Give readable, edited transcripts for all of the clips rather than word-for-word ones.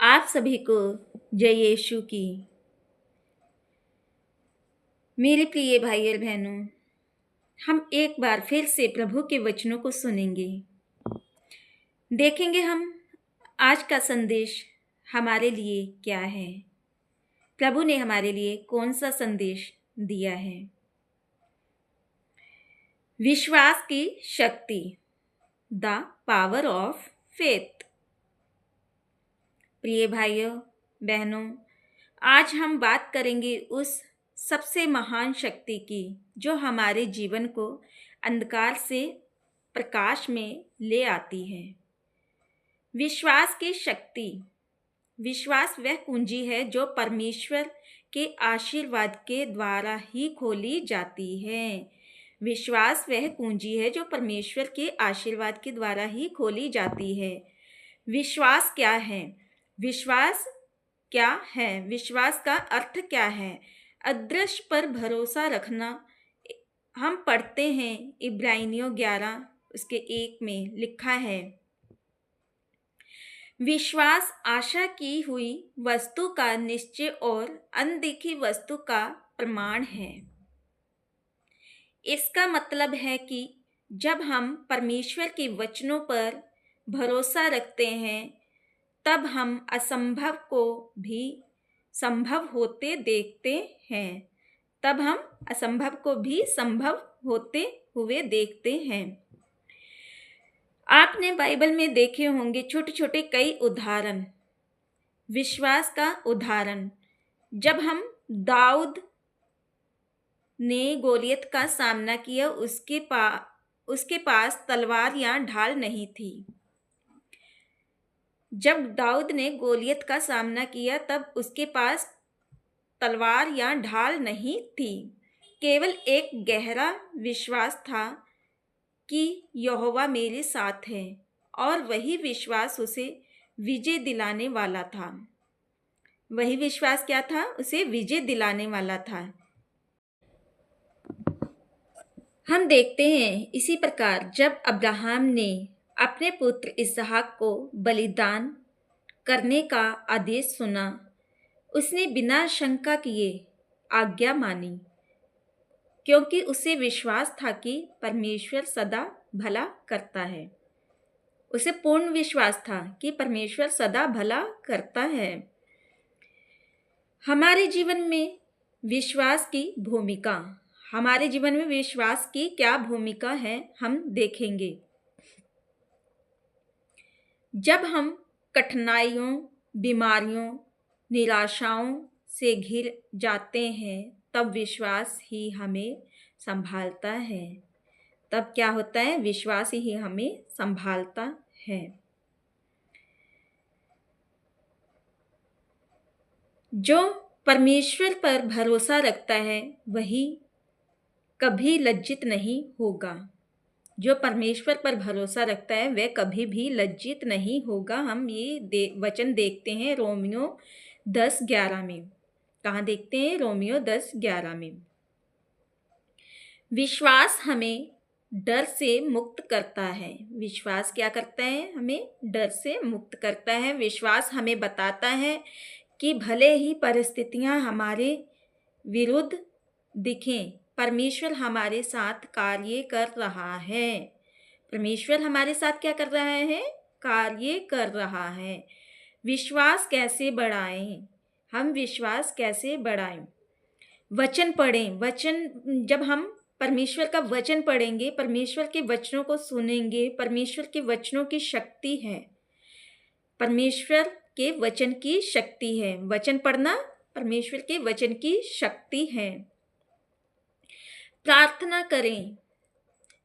आप सभी को जय यीशु की। मेरे प्रिय भाई और बहनों, हम एक बार फिर से प्रभु के वचनों को सुनेंगे। देखेंगे हम आज का संदेश हमारे लिए क्या है, प्रभु ने हमारे लिए कौन सा संदेश दिया है। विश्वास की शक्ति, द पावर ऑफ फेथ। प्रिय भाइयों बहनों, आज हम बात करेंगे उस सबसे महान शक्ति की जो हमारे जीवन को अंधकार से प्रकाश में ले आती है। विश्वास की शक्ति। विश्वास वह कुंजी है जो परमेश्वर के आशीर्वाद के द्वारा ही खोली जाती है। विश्वास वह कुंजी है जो परमेश्वर के आशीर्वाद के द्वारा ही खोली जाती है। विश्वास क्या है? विश्वास क्या है? विश्वास का अर्थ क्या है? अदृश्य पर भरोसा रखना। हम पढ़ते हैं इब्रानियों 11 उसके 1 में लिखा है, विश्वास आशा की हुई वस्तु का निश्चय और अनदेखी वस्तु का प्रमाण है। इसका मतलब है कि जब हम परमेश्वर के वचनों पर भरोसा रखते हैं तब हम असंभव को भी संभव होते देखते हैं। तब हम असंभव को भी संभव होते हुए देखते हैं। आपने बाइबल में देखे होंगे छोटे छोटे कई उदाहरण, विश्वास का उदाहरण। जब हम दाऊद ने गोलियत का सामना किया, उसके पास तलवार या ढाल नहीं थी। जब दाऊद ने गोलियत का सामना किया तब उसके पास तलवार या ढाल नहीं थी, केवल एक गहरा विश्वास था कि यहोवा मेरे साथ है, और वही विश्वास उसे विजय दिलाने वाला था। वही विश्वास क्या था? उसे विजय दिलाने वाला था। हम देखते हैं इसी प्रकार जब अब्राहम ने अपने पुत्र इसहाक को बलिदान करने का आदेश सुना, उसने बिना शंका किए आज्ञा मानी, क्योंकि उसे विश्वास था कि परमेश्वर सदा भला करता है। उसे पूर्ण विश्वास था कि परमेश्वर सदा भला करता है। हमारे जीवन में विश्वास की भूमिका, हमारे जीवन में विश्वास की क्या भूमिका है, हम देखेंगे। जब हम कठिनाइयों, बीमारियों, निराशाओं से घिर जाते हैं तब विश्वास ही हमें संभालता है। तब क्या होता है? विश्वास ही हमें संभालता है। जो परमेश्वर पर भरोसा रखता है वही कभी लज्जित नहीं होगा। जो परमेश्वर पर भरोसा रखता है वह कभी भी लज्जित नहीं होगा। हम ये वचन देखते हैं रोमियो 10:11 में। कहाँ देखते हैं? रोमियो 10:11 में। विश्वास हमें डर से मुक्त करता है। विश्वास क्या करता है? हमें डर से मुक्त करता है। विश्वास हमें बताता है कि भले ही परिस्थितियां हमारे विरुद्ध दिखें, परमेश्वर हमारे साथ कार्य कर रहा है। परमेश्वर हमारे साथ क्या कर रहा है? कार्य कर रहा है। विश्वास कैसे बढ़ाएं? हम विश्वास कैसे बढ़ाएं? वचन पढ़ें। वचन, जब हम परमेश्वर का वचन पढ़ेंगे, परमेश्वर के वचनों को सुनेंगे, परमेश्वर के वचनों की शक्ति है। परमेश्वर के वचन की शक्ति है। वचन पढ़ना परमेश्वर के वचन की शक्ति है। प्रार्थना करें।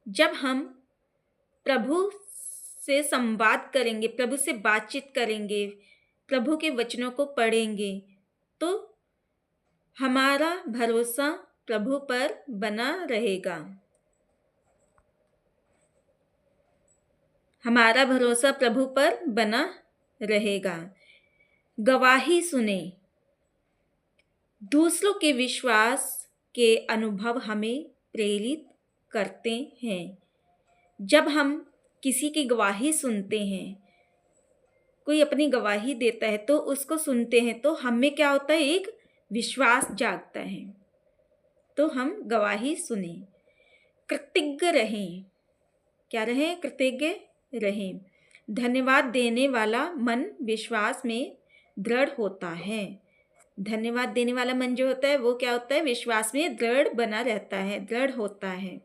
जब हम प्रभु से संवाद करेंगे, प्रभु से बातचीत करेंगे, प्रभु के वचनों को पढ़ेंगे तो हमारा भरोसा प्रभु पर बना रहेगा। हमारा भरोसा प्रभु पर बना रहेगा। गवाही सुने। दूसरों के विश्वास के अनुभव हमें प्रेरित करते हैं। जब हम किसी की गवाही सुनते हैं कोई अपनी गवाही देता है तो उसको सुनते हैं तो हम में क्या होता है, एक विश्वास जागता है, तो हम गवाही सुने। कृतज्ञ रहें, क्या रहें, कृतज्ञ रहें। धन्यवाद देने वाला मन विश्वास में दृढ़ होता है। धन्यवाद देने वाला मन जो होता है वो क्या होता है, विश्वास में दृढ़ बना रहता है, दृढ़ होता है।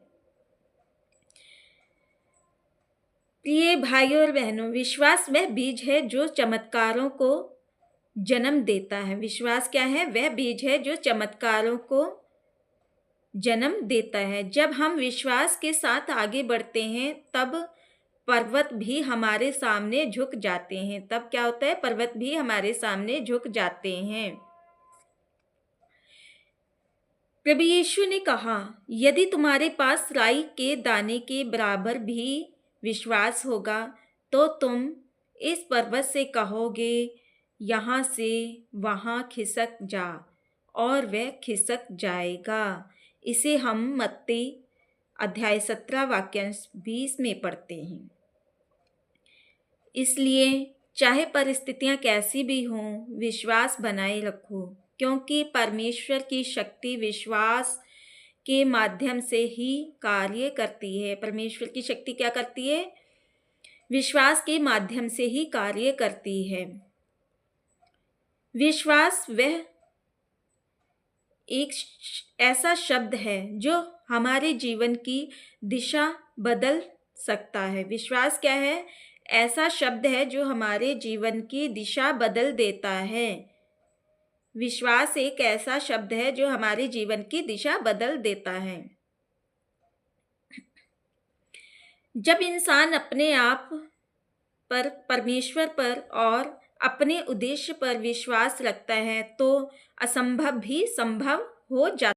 प्रिय भाइयों और बहनों, विश्वास वह बीज है जो चमत्कारों को जन्म देता है। विश्वास क्या है, वह बीज है जो चमत्कारों को जन्म देता है। जब हम विश्वास के साथ आगे बढ़ते हैं तब पर्वत भी हमारे सामने झुक जाते हैं। तब क्या होता है, पर्वत भी हमारे सामने झुक जाते हैं। प्रभु यीशु ने कहा, यदि तुम्हारे पास राई के दाने के बराबर भी विश्वास होगा तो तुम इस पर्वत से कहोगे, यहाँ से वहाँ खिसक जा, और वह खिसक जाएगा। इसे हम मत्ती अध्याय 17 वाक्यांश 20 में पढ़ते हैं। इसलिए चाहे परिस्थितियां कैसी भी हों, विश्वास बनाए रखो, क्योंकि परमेश्वर की शक्ति विश्वास के माध्यम से ही कार्य करती है। परमेश्वर की शक्ति क्या करती है, विश्वास के माध्यम से ही कार्य करती है। विश्वास वह एक ऐसा शब्द है जो हमारे जीवन की दिशा बदल सकता है। विश्वास क्या है, ऐसा शब्द है जो हमारे जीवन की दिशा बदल देता है। विश्वास एक ऐसा शब्द है जो हमारे जीवन की दिशा बदल देता है। जब इंसान अपने आप पर, परमेश्वर पर और अपने उद्देश्य पर विश्वास रखता है तो असंभव भी संभव हो जाता है।